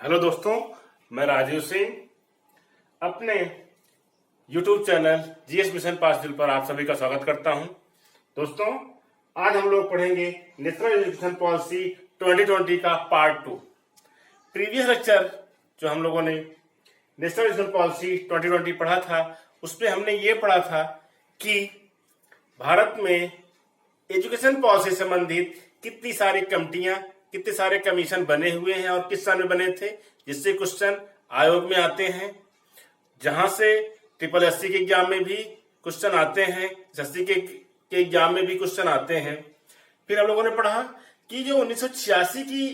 Hello दोस्तों, मैं राजीव सिंह अपने YouTube चैनल जीएस मिशन पासदिल पर आप सभी का स्वागत करता हूं। दोस्तों, आज हम लोग पढ़ेंगे नेशनल एजुकेशन पॉलिसी 2020 का पार्ट 2। प्रीवियस लेक्चर जो हम लोगों ने नेशनल एजुकेशन पॉलिसी 2020 पढ़ा था, उसमें हमने ये पढ़ा था कि भारत में एजुकेशन पॉलिसी संबंधित कितनी सारी कमिटियां, कितने सारे कमीशन बने हुए हैं और किस साल में बने थे, जिससे क्वेश्चन आयोग में आते हैं, जहां से ट्रिपल एससी के एग्जाम में भी क्वेश्चन आते हैं, एसएससी के एग्जाम में भी क्वेश्चन आते हैं। फिर हम लोगों ने पढ़ा कि जो 1986 की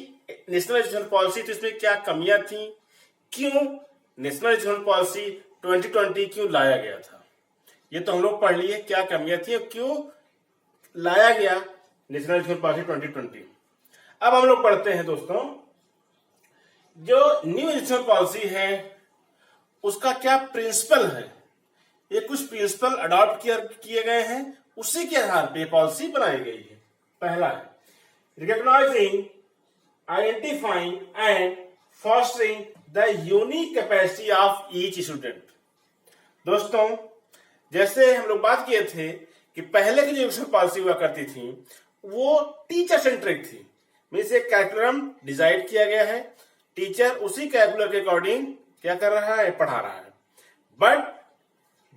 नेशनल एजुकेशन पॉलिसी थी, इसमें क्या कमियां थी, क्यों नेशनल एजुकेशन पॉलिसी 2020 क्यों लाया गया था। ये तो हम लोग पढ़ लिए क्या कमियां थी और क्यों लाया गया नेशनल एजुकेशन पॉलिसी 2020। अब हम लोग पढ़ते हैं दोस्तों, जो न्यू एजुकेशन पॉलिसी है उसका क्या प्रिंसिपल है। ये कुछ प्रिंसिपल अडॉप्ट किए गए हैं, उसी के आधार पर पॉलिसी बनाई गई है। पहला है recognising, identifying and fostering the unique capacity of each student. दोस्तों, जैसे हम लोग बात किए थे कि पहले की जो एजुकेशन पॉलिसी हुआ करती थी वो टीचर सेंट्रिक थी। मीन्स एक कैरिकुलम डिजाइन किया गया है, टीचर उसी कैरिकुलम के अकॉर्डिंग क्या कर रहा है, पढ़ा रहा है। बट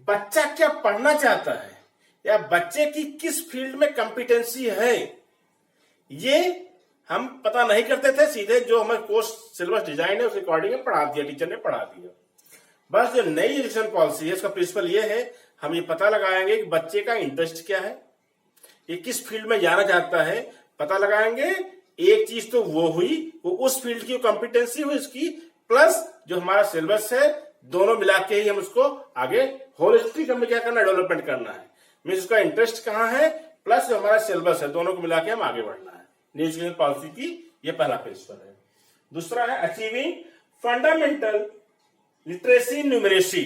बच्चा क्या पढ़ना चाहता है या बच्चे की किस फील्ड में कॉम्पिटेंसी है, ये हम पता नहीं करते थे। सीधे जो हमें कोर्स सिलेबस डिजाइन है उस अकॉर्डिंग पढ़ा दिया, टीचर ने पढ़ा दिया। बस जो नई एजुकेशन पॉलिसी है उसका प्रिंसिपल ये है, हम ये पता लगाएंगे कि बच्चे का इंटरेस्ट क्या है, ये किस फील्ड में जाना चाहता है, पता लगाएंगे। एक चीज तो वो हुई, वो उस फील्ड की कॉम्पिटेंसी हुई उसकी, प्लस जो हमारा सिलेबस है, दोनों मिला के ही हम उसको आगे होलिस्टिक हमें क्या करना है, डेवलपमेंट करना है। मीन्स उसका इंटरेस्ट कहाँ है, प्लस जो हमारा सिलेबस है, दोनों को मिला के हम आगे बढ़ना है। न्यू एजुकेशन पॉलिसी की ये पहला प्रिंसिपल है। दूसरा है achieving fundamental literacy numeracy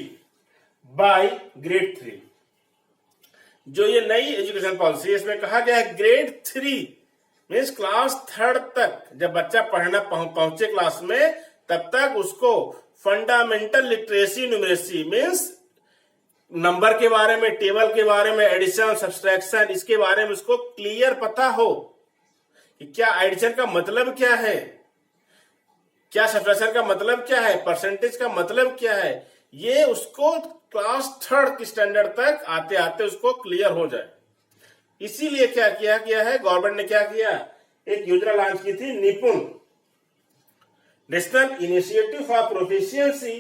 by grade 3। जो ये नई एजुकेशन पॉलिसी है इसमें कहा गया है ग्रेड 3 मीन्स क्लास 3 तक जब बच्चा पढ़ना पहुंचे क्लास में, तब तक उसको fundamental literacy numeracy means number के बारे में, टेबल के बारे में, एडिशन सब्सट्रैक्शन, इसके बारे में उसको क्लियर पता हो कि क्या एडिशन का मतलब क्या है, क्या सब्सट्रैक्शन का मतलब क्या है, परसेंटेज का मतलब क्या है, ये उसको क्लास 3 की स्टैंडर्ड तक आते आते उसको क्लियर हो जाए। इसीलिए क्या किया गया है, गवर्नमेंट ने क्या किया, एक योजना लॉन्च की थी, निपुण national initiative for proficiency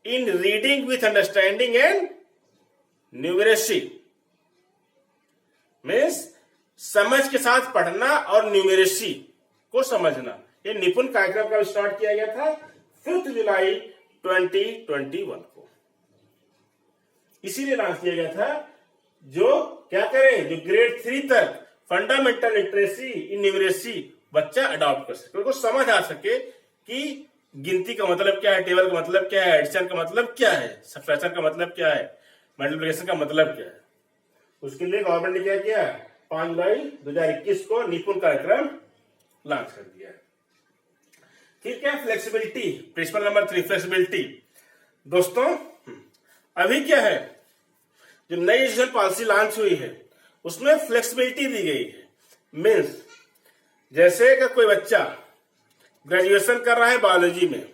in reading with understanding and numeracy. Means समझ के साथ पढ़ना और न्यूमरेसी को समझना। ये निपुण कार्यक्रम का स्टार्ट किया गया था 5 जुलाई 2021 को। इसीलिए लॉन्च किया गया था, जो क्या करें, जो ग्रेड 3 तक फंडामेंटल लिटरेसी इन न्यूमरेसी बच्चा अडॉप्ट कर सके, उनको समझ आ सके कि गिनती का मतलब क्या है, टेबल का मतलब क्या है, एडिशन का मतलब क्या है, सब्ट्रैक्शन का मतलब क्या है, मल्टीप्लिकेशन का मतलब क्या है। उसके लिए गवर्नमेंट ने क्या किया, 5 जुलाई 2021 को निपुण कार्यक्रम लॉन्च कर दिया। फिर क्या, फ्लेक्सिबिलिटी, प्रिंसिपल नंबर 3 फ्लेक्सिबिलिटी। दोस्तों, अभी क्या है, जो नई एजुकेशन पॉलिसी लॉन्च हुई है उसमें फ्लेक्सिबिलिटी दी गई है। मीन्स जैसे अगर कोई बच्चा ग्रेजुएशन कर रहा है बायोलॉजी में,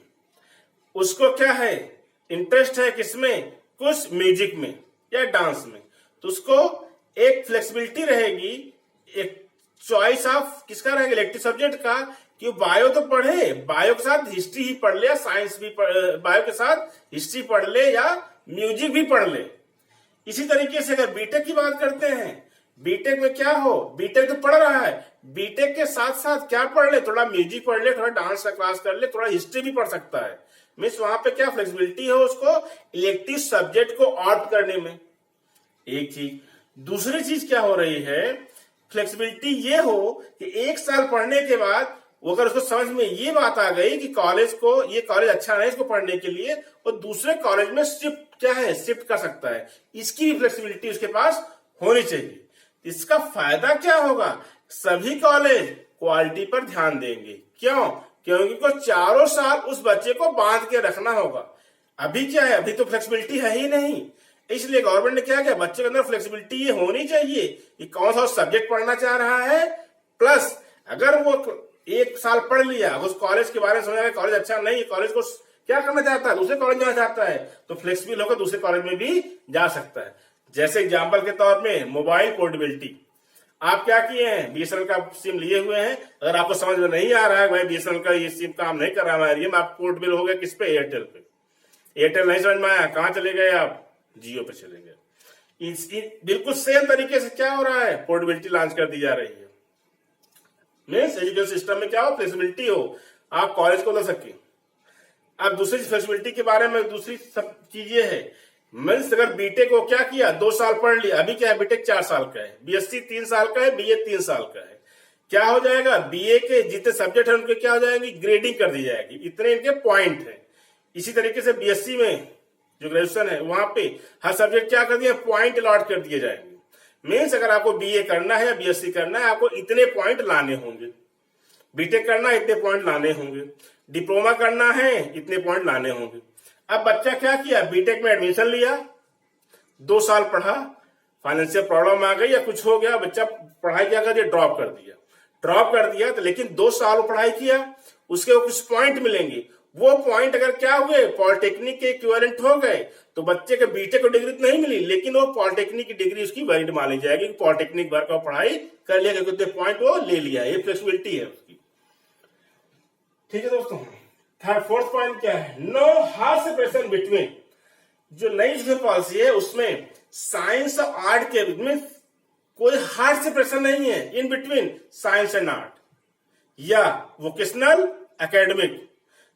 उसको क्या है, इंटरेस्ट है किसमें, कुछ म्यूजिक में या डांस में, तो उसको एक फ्लेक्सिबिलिटी रहेगी, एक चॉइस ऑफ किसका रहेगा, इलेक्टिव सब्जेक्ट का, कि बायो तो पढ़े, बायो के साथ हिस्ट्री ही पढ़ ले, या साइंस भी बायो के साथ हिस्ट्री पढ़ ले या म्यूजिक भी पढ़ ले। इसी तरीके से अगर बीटेक की बात करते हैं, बीटेक में क्या हो, बीटेक तो पढ़ रहा है, बीटेक के साथ साथ क्या पढ़ ले, थोड़ा म्यूजिक पढ़ ले, थोड़ा डांस का क्लास कर ले, थोड़ा हिस्ट्री भी पढ़ सकता है। मीन्स वहां पे क्या फ्लेक्सिबिलिटी है उसको इलेक्टिव सब्जेक्ट को ऑप्ट करने में। एक चीज, दूसरी चीज क्या हो रही है, फ्लेक्सिबिलिटी ये हो कि 1 साल पढ़ने के बाद अगर उसको समझ में ये बात आ गई कि कॉलेज को, ये कॉलेज अच्छा नहीं इसको पढ़ने के लिए, वो दूसरे कॉलेज में शिफ्ट कर सकता है। इसकी भी फ्लेक्सिबिलिटी उसके पास होनी चाहिए। इसका फायदा क्या होगा, सभी कॉलेज क्वालिटी पर ध्यान देंगे। क्यों, क्योंकि को चारों साल उस बच्चे को बांध के रखना होगा। अभी क्या है, अभी तो फ्लेक्सिबिलिटी है ही नहीं, इसलिए गवर्नमेंट ने क्या किया, बच्चे के अंदर फ्लेक्सिबिलिटी ये होनी चाहिए कि कौन सा सब्जेक्ट पढ़ना चाह रहा है, प्लस अगर वो 1 साल पढ़ लिया, उस कॉलेज के बारे में समझा कॉलेज अच्छा नहीं है, कॉलेज को क्या करना चाहता है, दूसरे कॉलेज जाना चाहता है, तो फ्लेक्सिबल होकर दूसरे कॉलेज में भी जा सकता है। जैसे एग्जाम्पल के तौर में मोबाइल पोर्टेबिलिटी, आप क्या किए हैं, बीएसएनएल का सिम लिए हुए हैं, अगर आपको समझ में नहीं आ रहा है भाई बीएसएनएल का ये सिम काम नहीं कर रहा है एरिया में, आप पोर्टेबल हो गए किस पे, एयरटेल पे। एयरटेल नहीं समझ में आया, कहां चले गए आप, जियो पे चले गए। बिल्कुल सेम तरीके से क्या हो रहा है, पोर्टेबिलिटी लॉन्च कर दी जा रही है। मीन्स एजुकेशन सिस्टम में क्या हो, फ्लेक्सिबिलिटी हो, आप कॉलेज को ले सके। अब दूसरी फ्लेक्सिबिलिटी के बारे में दूसरी सब चीज ये है, मीन्स अगर बीटेक को क्या किया, 2 साल पढ़ लिया, अभी क्या है बीटेक 4 साल का है, बीएससी 3 साल का है, बीए 3 साल का है, क्या हो जाएगा, बीए के जितने सब्जेक्ट है उनके क्या हो जाएंगे, ग्रेडिंग कर दी जाएगी, इतने इनके पॉइंट है। इसी तरीके से बीएससी में जो ग्रेजुएशन है वहां पे हर सब्जेक्ट क्या कर दिया, पॉइंट अलॉट कर दिए जाएंगे। मीन्स अगर आपको बीए करना है या बीएससी करना है, आपको इतने पॉइंट लाने होंगे, बीटेक करना है इतने पॉइंट लाने होंगे, डिप्लोमा करना है इतने पॉइंट लाने होंगे। अब बच्चा क्या किया, बीटेक में एडमिशन लिया, 2 साल पढ़ा, फाइनेंशियल प्रॉब्लम आ गई या कुछ हो गया, बच्चा पढ़ाई क्या कर दिया, ड्रॉप कर दिया तो लेकिन 2 साल पढ़ाई किया, उसके कुछ पॉइंट मिलेंगे, वो पॉइंट अगर क्या हुए, पॉलिटेक्निक के इक्विवेलेंट हो गए, तो बच्चे के बीटेक को डिग्री नहीं मिली, लेकिन वो पॉलिटेक्निक की डिग्री उसकी वैलिड मानी जाएगी, पॉलिटेक्निक भर का पढ़ाई कर लिया, कितने पॉइंट वो ले लिया, ये फ्लेक्सिबिलिटी है उसकी। ठीक है दोस्तों, फोर्थ पॉइंट क्या है, नो हार्ड सेपरेशन बिटवीन, जो नई एजुकेशन पॉलिसी है उसमें साइंस और आर्ट के बीच में कोई हार्ड सेपरेशन नहीं है, in between science and art या वोकेशनल एकेडमिक।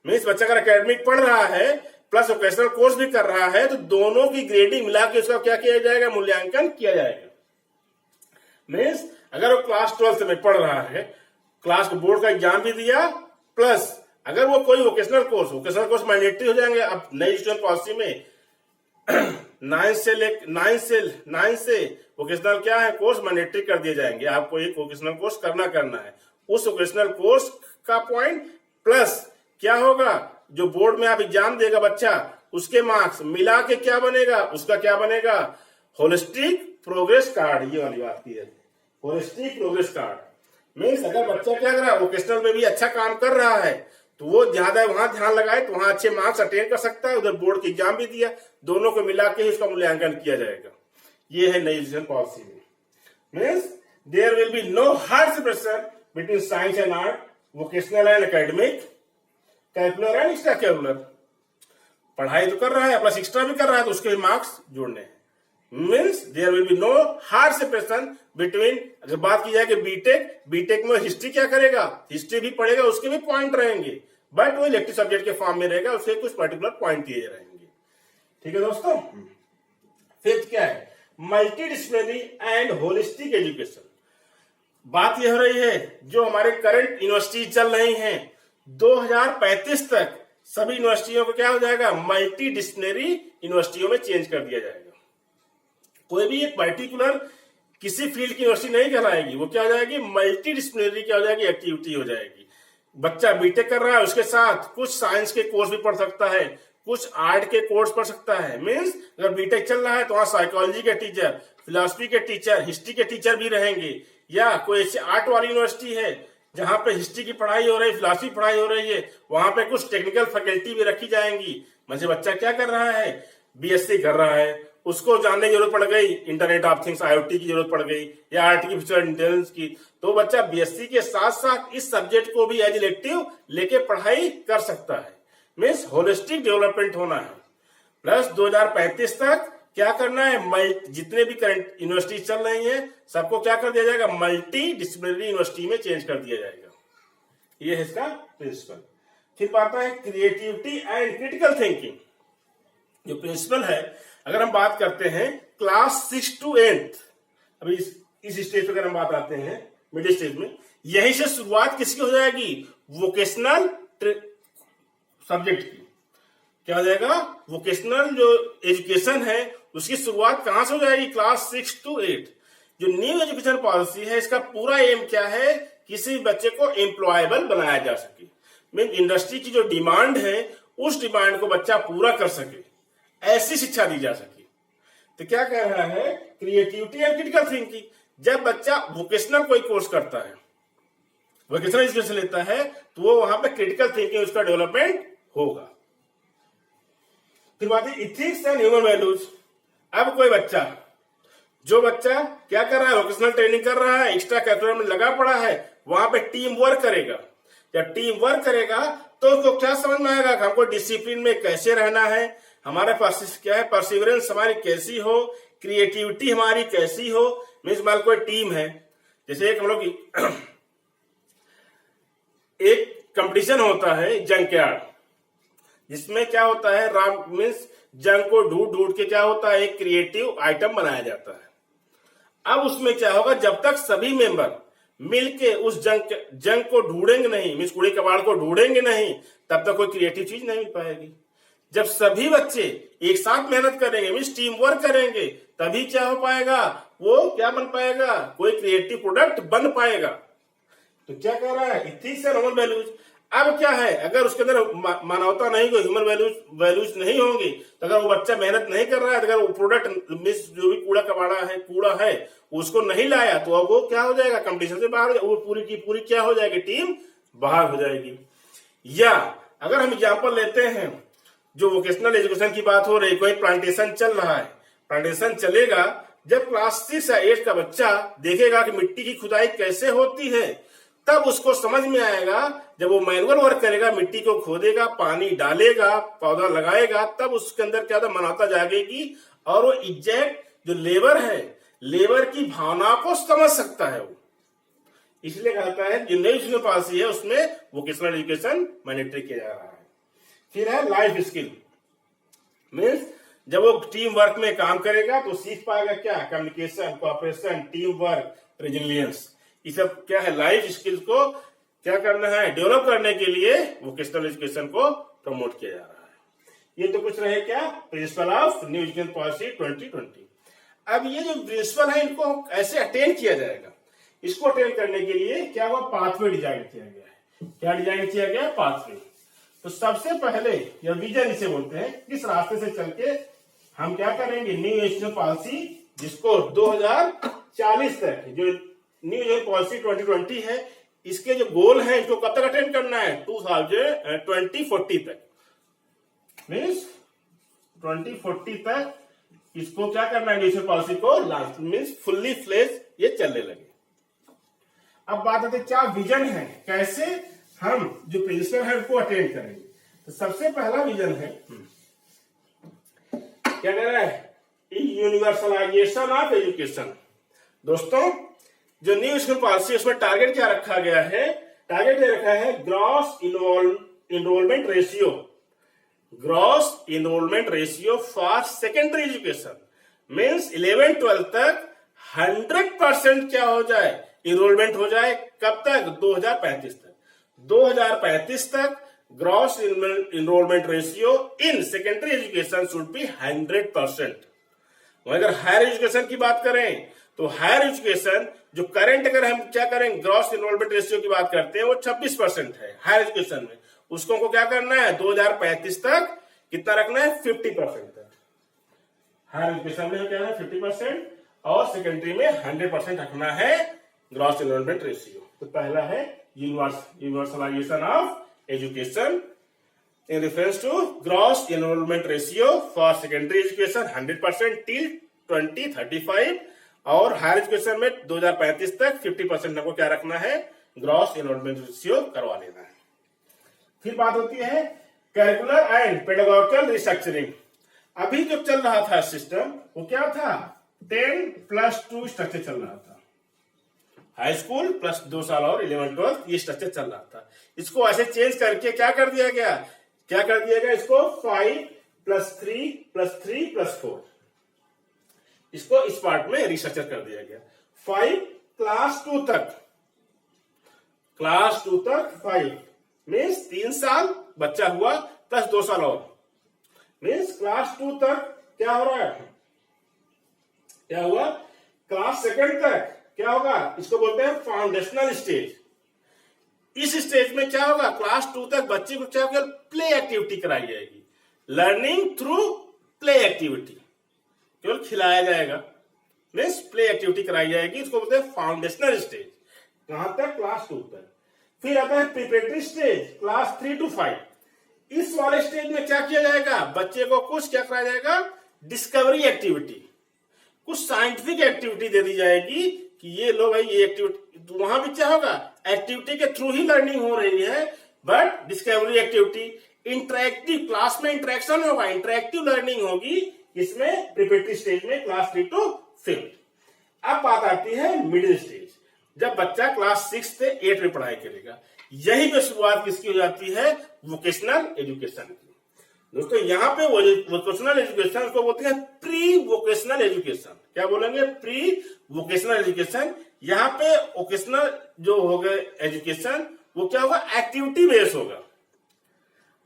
मीन्स बच्चा अगर एकेडमिक पढ़ रहा है प्लस वोकेशनल कोर्स भी कर रहा है, तो दोनों की ग्रेडिंग मिला के उसका क्या किया जाएगा, मूल्यांकन किया जाएगा। मीन्स अगर वो क्लास 12th में पढ़ रहा है, क्लास बोर्ड का एग्जाम भी दिया, प्लस अगर वो कोई वोकेशनल कोर्स मैंडेटरी हो जाएंगे। अब नई एजुकेशन पॉलिसी में 9 से वोकेशनल क्या है, कोर्स मैंडेटरी कर दिए जाएंगे, आपको एक वोकेशनल कोर्स करना है, उस वोकेशनल कोर्स का पॉइंट प्लस क्या होगा, जो बोर्ड में आप एग्जाम देगा बच्चा, उसके मार्क्स मिला के क्या बनेगा, उसका क्या बनेगा, होलिस्टिक प्रोग्रेस कार्ड। ये वाली बात की है, होलिस्टिक प्रोग्रेस कार्ड। मीन्स अगर बच्चा क्या कर रहा है, वोकेशनल में भी अच्छा काम कर रहा है, तो वो ज्यादा वहां ध्यान लगाए तो वहां अच्छे मार्क्स अटेन कर सकता है, उधर बोर्ड की एग्जाम भी दिया, दोनों को मिला के ही उसका मूल्यांकन किया जाएगा। ये है नई एजुकेशन पॉलिसी में। Means there will be no hard separation between science and art, vocational and academic, curricular and extra curricular. पढ़ाई तो कर रहा है प्लस एक्स्ट्रा भी कर रहा है, तो उसके भी मार्क्स जोड़ने हैं। Means there will be no hard separation between, अगर बात की जाए कि बीटेक में हिस्ट्री क्या करेगा, हिस्ट्री भी पढ़ेगा, उसके भी पॉइंट रहेंगे, बट वो इलेक्टिव सब्जेक्ट के फॉर्म में रहेगा, उसके कुछ पर्टिकुलर पॉइंट दिए रहेंगे। ठीक है दोस्तों। फिफ्थ क्या है, multi disciplinary and holistic education. बात यह हो रही है, जो हमारे करंट यूनिवर्सिटी चल रही हैं, 2035 तक सभी यूनिवर्सिटियों को क्या हो जाएगा, मल्टी डिसिप्लिनरी यूनिवर्सिटियों में चेंज कर दिया जाएगा। कोई भी एक पर्टिकुलर किसी फील्ड की यूनिवर्सिटी नहीं कहलाएगी, वो क्या हो जाएगी, मल्टी डिसिप्लिनरी क्या हो जाएगी, एक्टिविटी हो जाएगी। बच्चा बीटेक कर रहा है, उसके साथ कुछ साइंस के कोर्स भी पढ़ सकता है, कुछ आर्ट के कोर्स पढ़ सकता है। मीन्स अगर बीटेक चल रहा है तो वहां साइकोलॉजी के टीचर, फिलोसफी के टीचर, हिस्ट्री के टीचर भी रहेंगे, या कोई ऐसी आर्ट वाली यूनिवर्सिटी है जहां पे हिस्ट्री की पढ़ाई हो रही है, फिलोसफी पढ़ाई हो रही है, वहां पे कुछ टेक्निकल फैकल्टी भी रखी जाएंगी। मतलब बच्चा क्या कर रहा है, बीएससी कर रहा है, उसको जानने की जरूरत पड़ गई, इंटरनेट ऑफ थिंग्स आईओटी की जरूरत पड़ गई या आर्टिफिशियल इंटेलिजेंस की, तो बच्चा बीएससी के साथ साथ इस सब्जेक्ट को भी एज इलेक्टिव लेके पढ़ाई कर सकता है। मीन्स होलिस्टिक डेवलपमेंट होना है। प्लस 2035 तक क्या करना है, जितने भी करंट यूनिवर्सिटी चल रही हैं सबको क्या कर दिया जाएगा, मल्टी डिसिप्लिनरी यूनिवर्सिटी में चेंज कर दिया जाएगा। ये है इसका प्रिंसिपल। फिर आता है क्रिएटिविटी एंड क्रिटिकल थिंकिंग। जो प्रिंसिपल है, अगर हम बात करते हैं क्लास 6 to 8, अभी इस स्टेज पर अगर हम बात आते हैं मिडिल स्टेज में, यहीं से शुरुआत किसकी हो जाएगी, वोकेशनल सब्जेक्ट की। क्या हो जाएगा, वोकेशनल जो एजुकेशन है उसकी शुरुआत कहां से हो जाएगी, क्लास 6 to 8। जो न्यू एजुकेशन पॉलिसी है, इसका पूरा एम क्या है, किसी बच्चे को एम्प्लॉयबल बनाया जा सके। मीन इंडस्ट्री की जो डिमांड है उस डिमांड को बच्चा पूरा कर सके, ऐसी शिक्षा दी जा सके। तो क्या कह रहा है, क्रिएटिविटी एंड क्रिटिकल थिंकिंग। जब बच्चा वोकेशनल कोई कोर्स करता है, वोकेशनल एजुकेशन लेता है, तो वो वहां पे क्रिटिकल थिंकिंग उसका डेवलपमेंट होगा। फिर बात है इथिक्स एंड ह्यूमन वैल्यूज। अब कोई बच्चा, जो बच्चा क्या कर रहा है, वोकेशनल ट्रेनिंग कर रहा है, एक्स्ट्रा करिकुलर में लगा पड़ा है, वहां पे टीम वर्क करेगा। जब टीम वर्क करेगा तो उसको क्या समझ में आएगा कि हमको डिसिप्लिन में कैसे रहना है, हमारे पास क्या है, परसिवरेंस हमारी कैसी हो, क्रिएटिविटी हमारी कैसी हो। मीन्स मान कोई टीम है, जैसे एक हम लोग एक कंपटीशन होता है जंकयार्ड, जिसमें क्या होता है, राम मीन्स जंग को ढूंढ ढूंढ के क्या होता है, एक क्रिएटिव आइटम बनाया जाता है। अब उसमें क्या होगा, जब तक सभी मेंबर मिलके उस जंग को ढूंढेंगे नहीं, मीन्स कूड़े कबाड़ को ढूंढेंगे नहीं, तब तक कोई क्रिएटिव चीज नहीं मिल पाएगी। जब सभी बच्चे एक साथ मेहनत करेंगे, मीन्स टीम वर्क करेंगे, तभी क्या हो पाएगा, वो क्या बन पाएगा, कोई क्रिएटिव प्रोडक्ट बन पाएगा। तो क्या कह रहा है, इथिक्स एंड ह्यूमन वैल्यूज। अब क्या है, अगर उसके अंदर मानवता नहीं हो, ह्यूमन वैल्यूज नहीं होंगे, तो अगर वो बच्चा मेहनत नहीं कर रहा है, अगर वो प्रोडक्ट मीन्स जो भी कूड़ा है उसको नहीं लाया, तो अब वो क्या हो जाएगा, कंपटीशन से बाहर, वो पूरी की पूरी क्या हो जाएगी, टीम बाहर हो जाएगी। या अगर हम एग्जाम्पल लेते हैं, जो वोकेशनल एजुकेशन की बात हो रही, कोई प्लांटेशन चल रहा है, प्लांटेशन चलेगा, जब क्लास 6 या 8 का बच्चा देखेगा कि मिट्टी की खुदाई कैसे होती है, तब उसको समझ में आएगा। जब वो मैनुअल वर्क करेगा, मिट्टी को खोदेगा, पानी डालेगा, पौधा लगाएगा, तब उसके अंदर क्या मानवता जागेगी, और वो एग्जैक्ट जो लेबर है, लेबर की भावना को समझ सकता है वो। इसलिए कहता है जो नई एजुकेशन पॉलिसी है उसमें वोकेशनल एजुकेशन मैंडेटरी किया जा रहा है। फिर है लाइफ स्किल, मीन्स जब वो टीम वर्क में काम करेगा तो सीख पाएगा क्या, communication, cooperation, team work, resilience. ये सब क्या है, लाइफ स्किल्स को क्या करना है, डेवलप करने के लिए वोकेशनल एजुकेशन को प्रमोट किया जा रहा है। ये तो कुछ रहे क्या, principle of new education policy 2020। अब ये जो प्रिंसिपल है, इनको ऐसे अटेंड किया जाएगा। इसको अटेंड करने के लिए क्या हुआ, पाथवे डिजाइन किया गया है। क्या डिजाइन किया गया, पाथवे। तो सबसे पहले या विजन इसे बोलते हैं, किस रास्ते से चल के हम क्या करेंगे, न्यू एजुकेशन पॉलिसी, जिसको 2040 तक, जो न्यू एजुकेशन पॉलिसी 2020 है, इसके जो गोल है, इसको कब तक अटेंड करना है, 2040 तक, मीन्स 2040 तक इसको क्या करना है, एजुकेशन पॉलिसी को लॉन्च, मीन्स फुल्ली फ्लेज ये चलने लगे। अब बात आती है क्या विजन है, कैसे हम जो प्रिंसिपल है उनको अटेंड करेंगे। तो सबसे पहला विजन है, क्या कह रहा है, यूनिवर्सलाइजेशन ऑफ एजुकेशन। दोस्तों, जो न्यू एजुकेशन पॉलिसी उसमें टारगेट क्या रखा गया है, टारगेट ये रखा है gross enrolment ratio, gross enrolment ratio for secondary education, means 11-12 तक 100% क्या हो जाए, इनरोलमेंट हो जाए। कब तक, 2035 तक। 2035 तक gross enrolment ratio in secondary education should be 100%। अगर हायर एजुकेशन की बात करें तो हायर एजुकेशन जो करंट, अगर हम क्या करें, ग्रॉस इनरोलमेंट रेशियो की बात करते हैं, वो 26% है हायर एजुकेशन में। उसको हमको क्या करना है, 2035 तक कितना रखना है, 50% तक। हायर एजुकेशन में क्या है, 50%, और सेकेंडरी में 100% रखना है ग्रॉस इनरोलमेंट रेशियो। तो पहला है universalization of education in reference to gross enrollment ratio for secondary education 100% till 2035, और हायर एजुकेशन में 2035 तक 50% हमको क्या रखना है, ग्रॉस एनरोलमेंट रेशियो करवा लेना है। फिर बात होती है करिकुलर एंड पेडागोगिकल रिस्ट्रक्चरिंग। अभी जो चल रहा था सिस्टम, वो क्या था, 10+2 स्ट्रक्चर चल रहा था, हाई स्कूल प्लस 2 साल और 11-12 ये स्ट्रक्चर चल रहा था। इसको ऐसे चेंज करके क्या कर दिया गया, इसको 5+3+3+4, इसको इस पार्ट में रिस्ट्रक्चर कर दिया गया। 5 क्लास 2 तक 5 मीन्स 3 साल बच्चा हुआ प्लस 2 साल और, मीन्स क्लास 2 तक क्या हो रहा है, क्या हुआ, क्लास सेकंड तक क्या होगा, इसको बोलते हैं फाउंडेशनल स्टेज। इस स्टेज में क्या होगा, क्लास 2 तक बच्चे को क्या होगा, प्ले एक्टिविटी कराई जाएगी। लर्निंग थ्रू प्ले एक्टिविटी, केवल खिलाया जाएगा, मीन्स प्ले एक्टिविटी कराई जाएगी। इसको बोलते हैं फाउंडेशनल स्टेज। कहां तक, क्लास 2 तक। फिर आता है प्रिपरेटरी स्टेज, क्लास 3 to 5। इस वाले स्टेज में क्या किया जाएगा, बच्चे को कुछ क्या कराया जाएगा, डिस्कवरी एक्टिविटी, कुछ साइंटिफिक एक्टिविटी दे दी जाएगी कि ये लो भाई ये एक्टिविटी। वहां भी क्या होगा, एक्टिविटी के थ्रू ही लर्निंग हो रही है, but discovery activity, interactive, class में इंटरेक्शन होगा, इंटरेक्टिव लर्निंग होगी। इसमें प्रिपरेटरी स्टेज में क्लास 3 to 5। अब बात आती है मिडिल स्टेज, जब बच्चा क्लास 6 से 8 में पढ़ाई करेगा। यही जो शुरुआत किसकी हो जाती है, वोकेशनल एजुकेशन की। दोस्तों यहाँ पे वोकेशनल एजुकेशन को बोलते हैं प्री वोकेशनल एजुकेशन। क्या बोलेंगे, प्री वोकेशनल एजुकेशन। यहाँ पे वोकेशनल जो होगा एजुकेशन वो क्या होगा, एक्टिविटी बेस्ड होगा।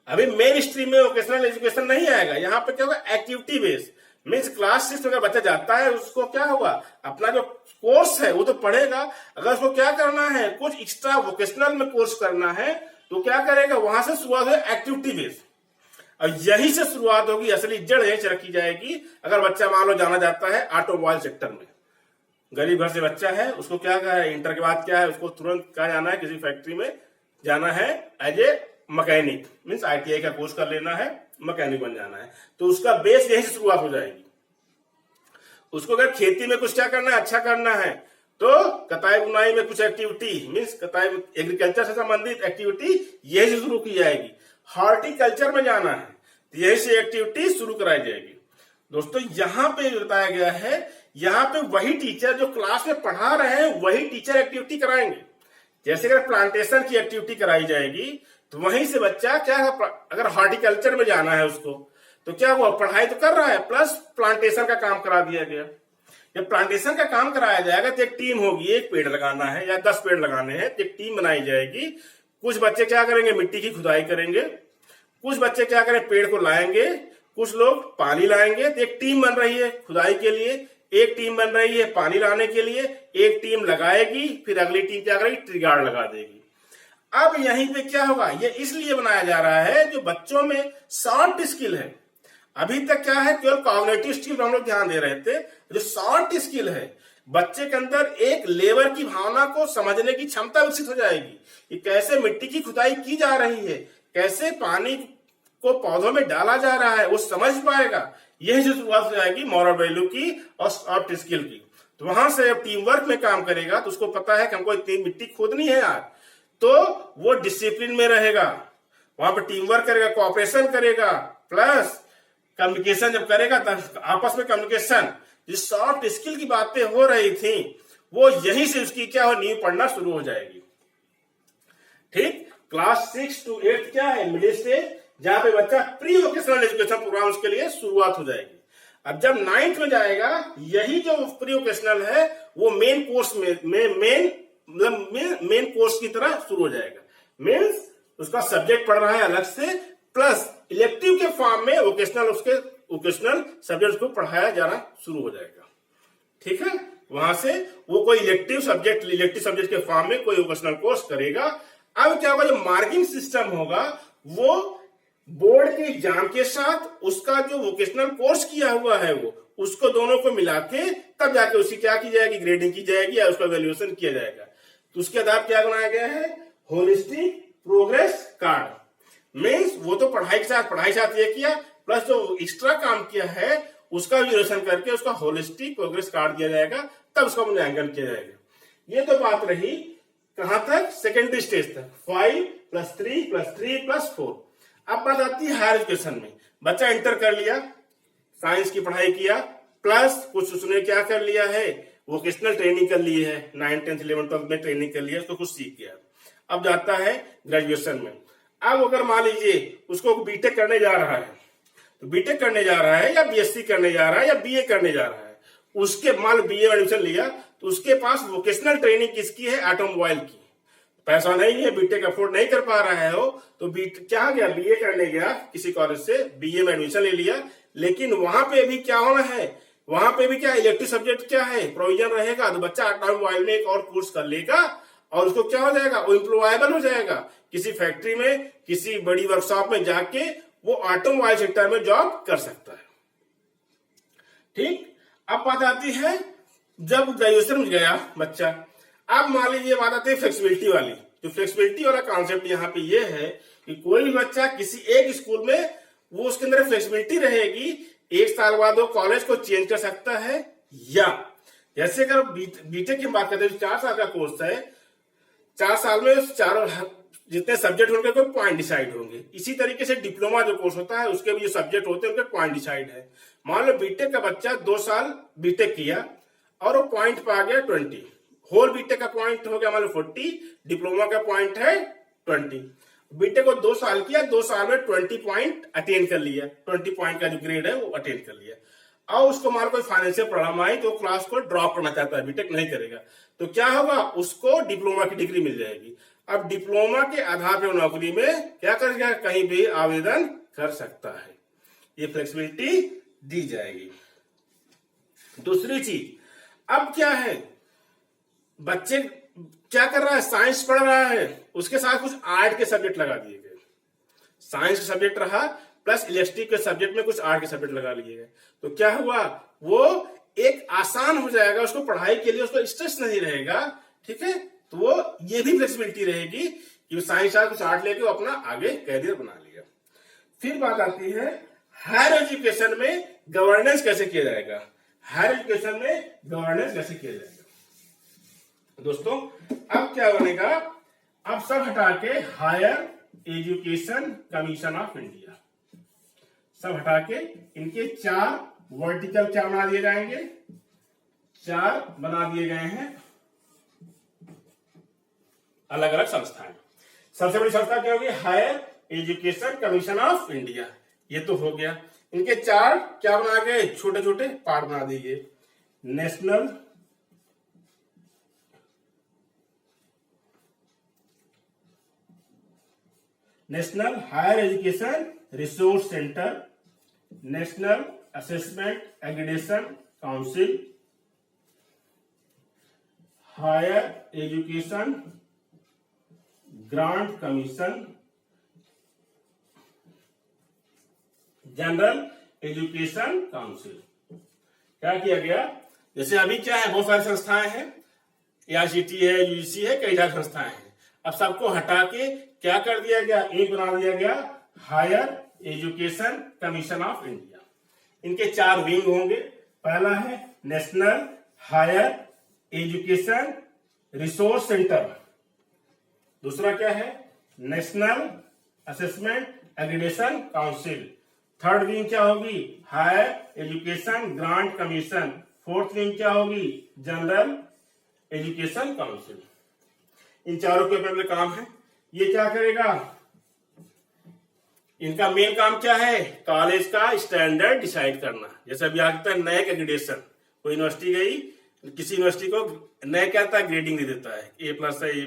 अभी मेन स्ट्रीम में वोकेशनल एजुकेशन नहीं आएगा, यहाँ पे क्या होगा, एक्टिविटी बेस्ड। मीन्स क्लास 6 में अगर बच्चा जाता है उसको क्या होगा, अपना जो कोर्स है वो तो पढ़ेगा, अगर उसको क्या करना है, कुछ एक्स्ट्रा वोकेशनल में कोर्स करना है तो क्या करेगा, वहां से शुरुआत है एक्टिविटी बेस्ड। और यही से शुरुआत होगी, असली जड़ यही से रखी जाएगी। अगर बच्चा मान लो जाना जाता है ऑटोमोबाइल सेक्टर में, गरीब घर से बच्चा है, उसको क्या है, इंटर के बाद क्या है, उसको तुरंत क्या जाना है, किसी फैक्ट्री में जाना है as a mechanic, means ITI का कोर्स कर लेना है, मैकेनिक बन जाना है, तो उसका बेस यही से शुरुआत हो जाएगी। उसको अगर खेती में कुछ क्या करना है, अच्छा करना है, तो कताई बुनाई में कुछ एक्टिविटी, मीन्स कताई एग्रीकल्चर से संबंधित एक्टिविटी यही से शुरू की जाएगी। हॉर्टिकल्चर में जाना है तो यही से एक्टिविटी शुरू कराई जाएगी। दोस्तों यहाँ पे बताया गया है, यहाँ पे वही टीचर जो क्लास में पढ़ा रहे हैं वही टीचर एक्टिविटी कराएंगे। जैसे अगर प्लांटेशन की एक्टिविटी कराई जाएगी तो वहीं से बच्चा क्या, अगर हॉर्टिकल्चर में जाना है उसको तो क्या हुआ, पढ़ाई तो कर रहा है प्लस प्लांटेशन का काम करा दिया गया। जब प्लांटेशन का काम कराया जाएगा तो एक टीम होगी, एक पेड़ लगाना है या 10 पेड़ लगाने हैं तो एक टीम बनाई जाएगी। कुछ बच्चे क्या करेंगे, मिट्टी की खुदाई करेंगे, कुछ बच्चे क्या करें, पेड़ को लाएंगे, कुछ लोग पानी लाएंगे। तो एक टीम बन रही है खुदाई के लिए, एक टीम बन रही है पानी लाने के लिए, एक टीम लगाएगी, फिर अगली टीम क्या करेगी, ट्री गार्ड लगा देगी। अब यहीं पे क्या होगा, ये इसलिए बनाया जा रहा है जो बच्चों में सॉफ्ट स्किल है। अभी तक क्या है, केवल कॉग्निटिव स्किल पर हम लोग ध्यान दे रहे थे। जो सॉफ्ट स्किल है, बच्चे के अंदर एक लेबर की भावना को समझने की क्षमता विकसित हो जाएगी कि कैसे मिट्टी की खुदाई की जा रही है, कैसे पानी को पौधों में डाला जा रहा है, वो समझ पाएगा। यही जो शुरुआत हो जाएगी मॉरल वैल्यू की और सॉफ्ट स्किल की। तो वहां से जब टीम वर्क में काम करेगा तो उसको पता है कि हमको इतनी मिट्टी खोदनी है यार, तो वो डिसिप्लिन में रहेगा, वहां पर टीम वर्क करेगा, कोऑपरेशन करेगा, प्लस कम्युनिकेशन जब करेगा तब आपस में कम्युनिकेशन, जिस सॉफ्ट स्किल की बातें हो रही थी वो यहीं से उसकी क्या हो, नींव पढ़ना शुरू हो जाएगी। ठीक, क्लास 6 to 8 क्या है, मिडिल स्टेज, जहां पे बच्चा प्री वोकेशनल एजुकेशन प्रोग्राम उसके लिए शुरुआत हो जाएगी। अब जब 9th में जाएगा, यही जो प्री वोकेशनल है वो मेन कोर्स मेन कोर्स की तरह शुरू हो जाएगा। मीन्स उसका सब्जेक्ट पढ़ रहा है अलग से, प्लस इलेक्टिव के फॉर्म में वोकेशनल सब्जेक्ट को पढ़ाया जाना शुरू हो जाएगा। ठीक है, वहां से वो कोई इलेक्टिव सब्जेक्ट के फॉर्म में कोई वोकेशनल कोर्स करेगा। अब क्या होगा, जो मार्किंग सिस्टम होगा वो बोर्ड के एग्जाम के साथ उसका जो वोकेशनल कोर्स किया हुआ है वो उसको दोनों को मिला के तब जाके उसकी क्या की जाएगी, ग्रेडिंग की जाएगी या उसका वैल्यूएशन किया जाएगा। तो उसके आधार क्या बनाया गया है, होलिस्टिक प्रोग्रेस कार्ड। मीन्स वो तो पढ़ाई के साथ ये किया, प्लस जो एक्स्ट्रा काम किया है उसका वैल्यूएशन करके उसका होलिस्टिक प्रोग्रेस कार्ड दिया जाएगा, तब उसका मूल्यांकन किया जाएगा। ये तो बात रही कहां तक, सेकेंडरी स्टेज तक, 5 + 3 + 3 + 4। अब बात आती है हायर एजुकेशन में। बच्चा इंटर कर लिया, साइंस की पढ़ाई किया, प्लस कुछ उसने क्या कर लिया है, वोकेशनल ट्रेनिंग कर ली है, 9th 10th 11th 12th में ट्रेनिंग कर लिया, उसको कुछ सीख गया। अब जाता है ग्रेजुएशन में। अब अगर मान लीजिए उसको बीटेक करने जा रहा है, तो बीटेक करने जा रहा है या बीएससी करने जा रहा है या बीए करने जा रहा है, उसके मान बीए में एडमिशन लिया तो उसके पास वोकेशनल ट्रेनिंग किसकी है, ऑटोमोबाइल की। पैसा नहीं है, बीटेक अफोर्ड नहीं कर पा रहा है हो, तो क्या गया, बीए करने गया किसी कॉलेज से, बीए में एडमिशन ले लिया। लेकिन वहां पे भी क्या होना है, वहां पे भी क्या इलेक्टिव सब्जेक्ट क्या है, प्रोविजन रहेगा, तो बच्चा ऑटोमोबाइल में एक और कोर्स कर लेगा और उसको क्या हो जाएगा, वो एम्प्लॉयबल हो जाएगा किसी फैक्ट्री में, किसी बड़ी वर्कशॉप में जाके वो ऑटोमोबाइल सेक्टर में जॉब कर सकता है। ठीक, अब बात आती है जब ग्रेजुएशन में गया बच्चा, अब मान लीजिए बात आती है फ्लेक्सिबिलिटी वाली। जो फ्लेक्सिबिलिटी वाला कॉन्सेप्ट यहाँ पे ये है कि कोई भी बच्चा किसी एक स्कूल में, वो उसके अंदर फ्लेक्सिबिलिटी रहेगी, 1 साल बाद वो कॉलेज को चेंज कर सकता है, या जैसे अगर बीटेक की बात करते हैं 4 साल का कोर्स है, 4 साल में चारों जितने सब्जेक्ट होंगे कोई पॉइंट डिसाइड होंगे। इसी तरीके से डिप्लोमा जो कोर्स होता है उसके भी जो सब्जेक्ट होते हैं उनके पॉइंट डिसाइड है। मान लो बीटेक का बच्चा 2 साल बीटेक किया और वो पॉइंट पा गया 20, होल बीटेक का पॉइंट हो गया मान लो 40, डिप्लोमा का पॉइंट है 20। बीटेक को 2 साल किया, 2 साल में 20 पॉइंट अटेन कर लिया, 20 पॉइंट का जो ग्रेड है वो अटेन कर लिया। और उसको मान कोई फाइनेंशियल प्रॉब्लम आई तो क्लास को ड्रॉप करना चाहता है, बीटेक नहीं करेगा, तो क्या होगा, उसको डिप्लोमा की डिग्री मिल जाएगी। अब डिप्लोमा के आधार पर नौकरी में क्या करेगा, कहीं भी आवेदन कर सकता है, ये फ्लेक्सिबिलिटी दी जाएगी। दूसरी चीज, अब क्या है, बच्चे क्या कर रहा है, साइंस पढ़ रहा है, उसके साथ कुछ आर्ट के सब्जेक्ट लगा दिए गए, साइंस का सब्जेक्ट रहा प्लस इलेक्ट्रिक के सब्जेक्ट में कुछ आर्ट के सब्जेक्ट लगा लिए गए, तो क्या हुआ, वो एक आसान हो जाएगा उसको पढ़ाई के लिए, उसको स्ट्रेस नहीं रहेगा। ठीक है, तो वो ये भी फ्लेक्सिबिलिटी रहेगी कि साइंस कुछ आर्ट लेके वो अपना आगे कैरियर बना लिया। फिर बात आती है हायर एजुकेशन में गवर्नेंस कैसे किया जाएगा, हायर एजुकेशन में गवर्नेंस कैसे किया जाएगा। दोस्तों अब क्या बनेगा, अब सब हटा के higher education commission of India, सब हटा के इनके 4 वर्टिकल क्या बना दिए जाएंगे, 4 बना दिए गए हैं अलग अलग संस्थाएं। सबसे बड़ी संस्था क्या होगी, higher education commission of India, ये तो हो गया। इनके 4 क्या बना गए, छोटे छोटे पार्ट बना दिए, national higher education resource centre, national assessment accreditation council, higher education grant commission, general education council. क्या किया गया, जैसे अभी क्या है, बहुत सारी संस्थाएं हैं, AICTE है, UGC है, कई सारी संस्थाएं हैं। अब सबको हटा के क्या कर दिया गया, एक बना दिया गया higher education commission of India. इनके 4 विंग होंगे, पहला है national higher education resource centre, दूसरा क्या है, national assessment accreditation council, third wing क्या होगी, higher education grant commission, fourth wing क्या होगी, जनरल एजुकेशन काउंसिल। इन चारों के अपने काम है। ये क्या करेगा, इनका मेन काम क्या है, कॉलेज का स्टैंडर्ड डिसाइड करना। जैसे अभी आता है नैक एग्रीडेशन, कोई यूनिवर्सिटी गई, किसी यूनिवर्सिटी को नैक क्या आता है, ग्रेडिंग दे देता है, A+ है,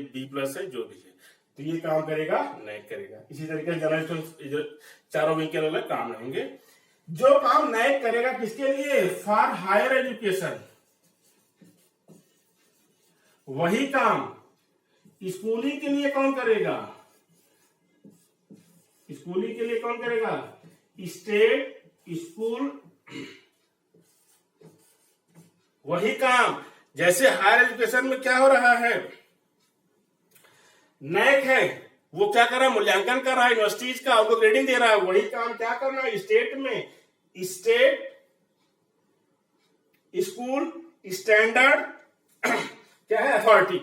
B+ है, जो भी है, तो ये काम करेगा नैक करेगा। इसी तरीके से जनरल, चारों विंग के अलग काम रहेंगे। जो काम नैक करेगा किसके लिए, फॉर हायर एजुकेशन, वही काम स्कूलिंग के लिए कौन करेगा, स्कूलिंग के लिए कौन करेगा, स्टेट स्कूल, वही काम। जैसे हायर एजुकेशन में क्या हो रहा है, नैक है, वो क्या कर रहा है, मूल्यांकन कर रहा है यूनिवर्सिटीज का, उनको ग्रेडिंग दे रहा है, वही काम क्या करना है स्टेट में, स्टेट स्कूल स्टैंडर्ड क्या है, authority,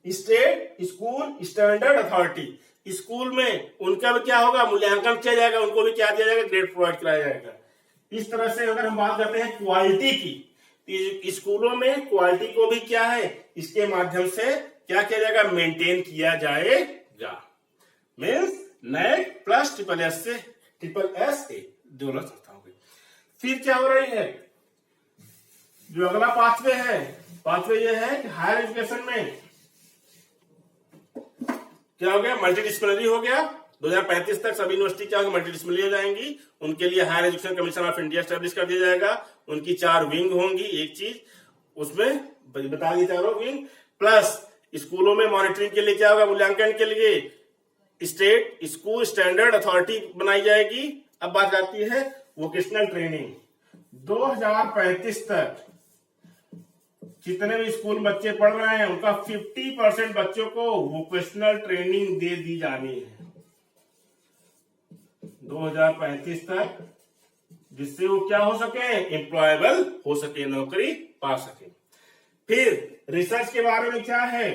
state school standard authority. School में उनका भी क्या होगा, मूल्यांकन किया जाएगा, उनको भी क्या दिया जाएगा, ग्रेड प्रोवाइड कराया जाएगा। इस तरह से अगर हम बात करते हैं क्वालिटी की, स्कूलों में क्वालिटी को भी क्या है, इसके माध्यम से क्या किया जाएगा, मेंटेन किया जाएगा। मीन्स नैक प्लस SSS दोनों संस्था होगी। फिर क्या हो रही है, जो अगला पाथवे है, पाथवे ये है कि हायर एजुकेशन में क्या हो गया, मल्टीडिसिप्लिनरी हो गया। 2035 तक सभी यूनिवर्सिटी क्या होगी, मल्टीडिसिप्लिनरी हो जाएंगी। उनके लिए higher education commission of India establish कर दिया जाएगा। उनकी 4 विंग होंगी, एक चीज उसमें बता दी, चारों विंग प्लस स्कूलों में मॉनिटरिंग के लिए क्या होगा, मूल्यांकन के लिए स्टेट स्कूल स्टैंडर्ड अथॉरिटी बनाई जाएगी। अब बात आती है वोकेशनल ट्रेनिंग। 2035 तक जितने भी स्कूल बच्चे पढ़ रहे हैं उनका 50% बच्चों को वोकेशनल ट्रेनिंग दे दी जानी है 2035 तक, जिससे वो क्या हो सके, एम्प्लॉयबल हो सके, नौकरी पा सके। फिर रिसर्च के बारे में क्या है,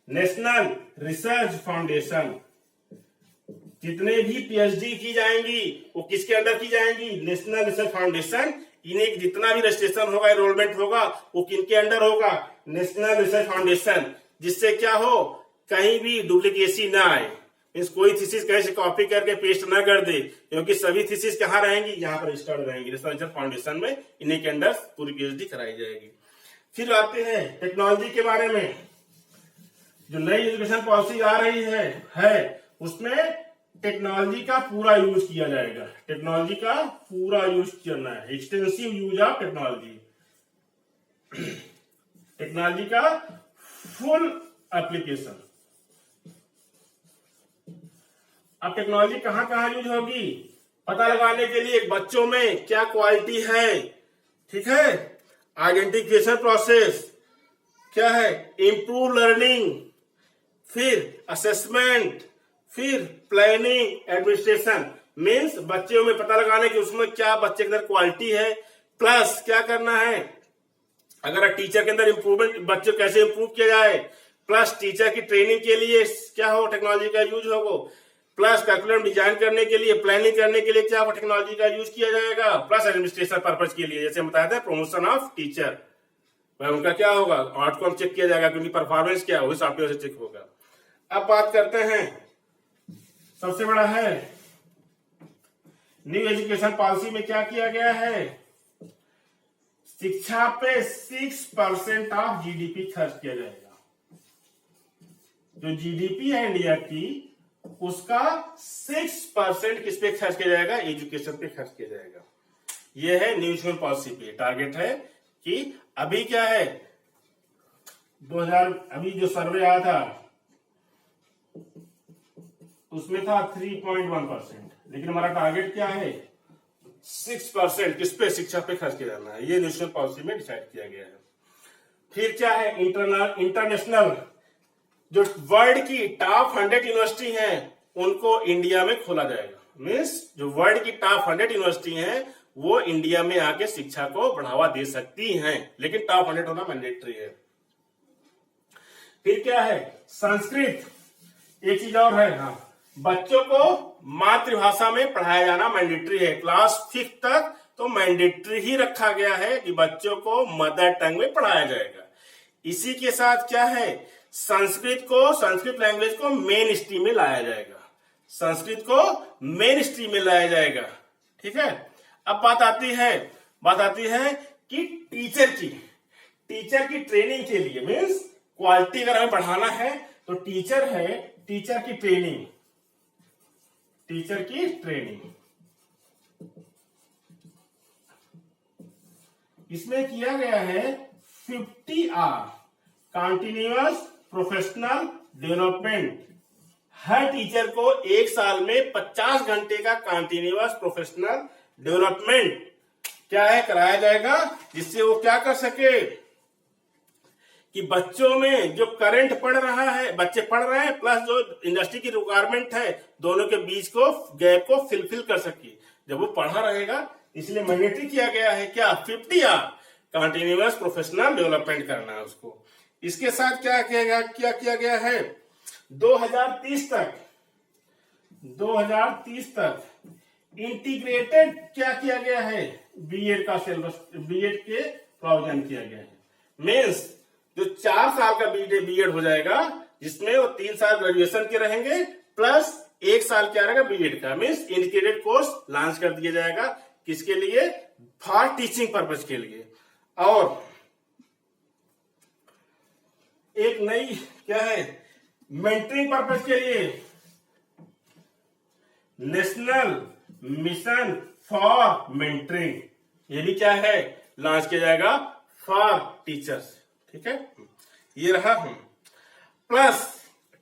नेशनल रिसर्च फाउंडेशन। जितने भी पीएचडी की जाएंगी वो किसके अंडर की जाएंगी, नेशनल रिसर्च फाउंडेशन। इन्हें जितना भी रजिस्ट्रेशन होगा, एनरोलमेंट होगा, वो किनके अंडर होगा, नेशनल रिसर्च फाउंडेशन। जिससे क्या हो, कहीं भी डुप्लीकेसी ना आए, मीन्स कोई थीसिस कहीं से कॉपी करके पेस्ट ना कर दे, क्योंकि सभी थीसिस कहाँ रहेंगी, यहाँ पर रजिस्टर्ड रहेंगी नेशनल रिसर्च फाउंडेशन में। इन्हीं के अंडर पूरी पीएचडी कराई जाएगी। फिर आते हैं टेक्नोलॉजी के बारे में। जो नई एजुकेशन पॉलिसी आ रही है उसमें टेक्नोलॉजी का पूरा यूज किया जाएगा। टेक्नोलॉजी का पूरा यूज करना है, extensive use of technology. Technology का फुल एप्लीकेशन। अब टेक्नोलॉजी कहां कहां यूज होगी, पता लगाने के लिए बच्चों में क्या क्वालिटी है, ठीक है, आइडेंटिफिकेशन प्रोसेस क्या है, इम्प्रूव लर्निंग, फिर असेसमेंट, फिर प्लानिंग, एडमिनिस्ट्रेशन। मीन्स बच्चों में पता लगाने की उसमें क्या बच्चे के अंदर क्वालिटी है, प्लस क्या करना है, अगर टीचर के अंदर इंप्रूवमेंट, बच्चे कैसे इंप्रूव किया जाए, प्लस टीचर की ट्रेनिंग के लिए क्या हो, टेक्नोलॉजी का यूज होगा, प्लस करिकुलम डिजाइन करने के लिए, प्लानिंग करने के लिए क्या हो, टेक्नोलॉजी का यूज किया जाएगा, प्लस एडमिनिस्ट्रेशन पर्पज के लिए, जैसे हम बताया था प्रमोशन ऑफ टीचर, उनका क्या होगा, आउटकम चेक किया जाएगा, क्योंकि परफॉर्मेंस क्या हो, सॉफ्टवेयर से चेक होगा। अब बात करते हैं, सबसे बड़ा है न्यू एजुकेशन पॉलिसी में क्या किया गया है, शिक्षा पे 6% ऑफ जीडीपी खर्च किया जाएगा। जो जीडीपी है इंडिया की, उसका 6% किस पे खर्च किया जाएगा, एजुकेशन पे खर्च किया जाएगा। यह है न्यू एजुकेशन पॉलिसी पे टारगेट है कि अभी क्या है, 2000 अभी जो सर्वे आया था उसमें था 3.1%, लेकिन हमारा टारगेट क्या है, 6% किस पे, शिक्षा पे खर्च किया जाना है। ये नेशनल पॉलिसी में डिसाइड किया गया है। फिर क्या है, इंटरनेशनल, जो वर्ल्ड की टॉप 100 यूनिवर्सिटी हैं उनको इंडिया में खोला जाएगा। मीन्स जो वर्ल्ड की टॉप 100 यूनिवर्सिटी हैं वो इंडिया में आके शिक्षा को बढ़ावा दे सकती हैं, लेकिन टॉप 100 होना मैंडेटरी है। फिर क्या है, संस्कृत। एक चीज और है, हाँ, बच्चों को मातृभाषा में पढ़ाया जाना मैंडेटरी है। क्लास 5 तक तो मैंडेटरी ही रखा गया है कि बच्चों को मदर टंग में पढ़ाया जाएगा। इसी के साथ क्या है, संस्कृत लैंग्वेज को मेन स्ट्रीम में लाया जाएगा, संस्कृत को मेन स्ट्रीम में लाया जाएगा, ठीक है। अब बात आती है कि टीचर की ट्रेनिंग के लिए, मीन्स क्वालिटी अगर हमें बढ़ाना है तो टीचर की ट्रेनिंग, इसमें किया गया है 50 आवर कंटिन्यूअस प्रोफेशनल डेवलपमेंट। हर टीचर को एक साल में 50 घंटे का कंटिन्यूअस प्रोफेशनल डेवलपमेंट क्या है, कराया जाएगा, जिससे वो क्या कर सके कि बच्चों में जो करंट पढ़ रहा है, बच्चे पढ़ रहे हैं, प्लस जो इंडस्ट्री की रिक्वायरमेंट है, दोनों के बीच को गैप को फिल कर सके जब वो पढ़ा रहेगा। इसलिए मैंडेटरी किया गया है क्या, 50 आवर कंटिन्यूअस प्रोफेशनल डेवलपमेंट करना है उसको। इसके साथ क्या किया गया है, 2030 तक इंटीग्रेटेड क्या किया गया है, बीएड का सिलेबस, बीएड के प्रोविजन किया गया है। मीन्स जो 4 साल का बीएड हो जाएगा, जिसमें वो 3 साल ग्रेजुएशन के रहेंगे, प्लस 1 साल क्या रहेगा बीएड का। मीन्स इंटीग्रेटेड कोर्स लॉन्च कर दिया जाएगा, किसके लिए, फॉर टीचिंग पर्पज के लिए। और एक नई क्या है, मेंटरिंग पर्पज के लिए नेशनल मिशन फॉर मेंटरिंग, ये भी क्या है, लॉन्च किया जाएगा फॉर टीचर्स, ठीक है। ये रहा। प्लस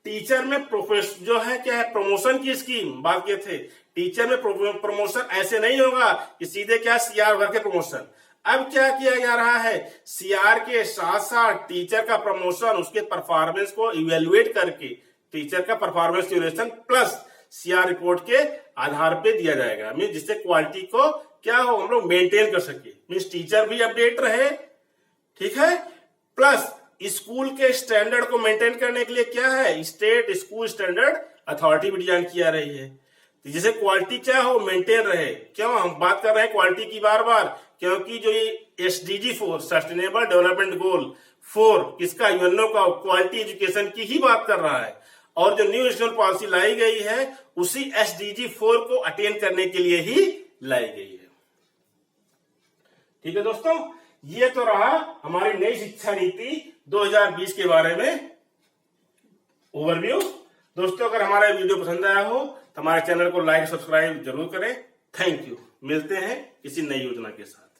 टीचर में प्रोफेशन जो है क्या है, प्रमोशन की स्कीम बात किए थे। टीचर में प्रमोशन ऐसे नहीं होगा कि सीधे क्या सीआर भर के प्रमोशन। अब क्या किया जा रहा है, सीआर के साथ साथ टीचर का प्रमोशन उसके परफॉर्मेंस को इवेलुएट करके टीचर का performance evaluation plus CR report के आधार पे दिया जाएगा। मीन जिससे क्वालिटी को क्या हो हम लोग मेंटेन कर सके, मीन टीचर भी अपडेट रहे, ठीक है, प्लस स्कूल के स्टैंडर्ड को मेंटेन करने के लिए क्या है, स्टेट स्कूल स्टैंडर्ड अथॉरिटी भी डिजाइन किया रही है, जिसे क्वालिटी क्या हो मेंटेन रहे। क्यों हम बात कर रहे हैं क्वालिटी की बार बार, क्योंकि जो ये SDG 4 सस्टेनेबल डेवलपमेंट गोल 4 किसका, यूएनओ का, क्वालिटी एजुकेशन की ही बात कर रहा है। और जो न्यू एजुकेशन पॉलिसी लाई गई है उसी SDG 4 को अटेन करने के लिए ही लाई गई है। ठीक है दोस्तों, ये तो रहा हमारी नई शिक्षा नीति 2020 के बारे में ओवरव्यू। दोस्तों अगर हमारा वीडियो पसंद आया हो तो हमारे चैनल को लाइक सब्सक्राइब जरूर करें। Thank you. मिलते हैं किसी नई योजना के साथ।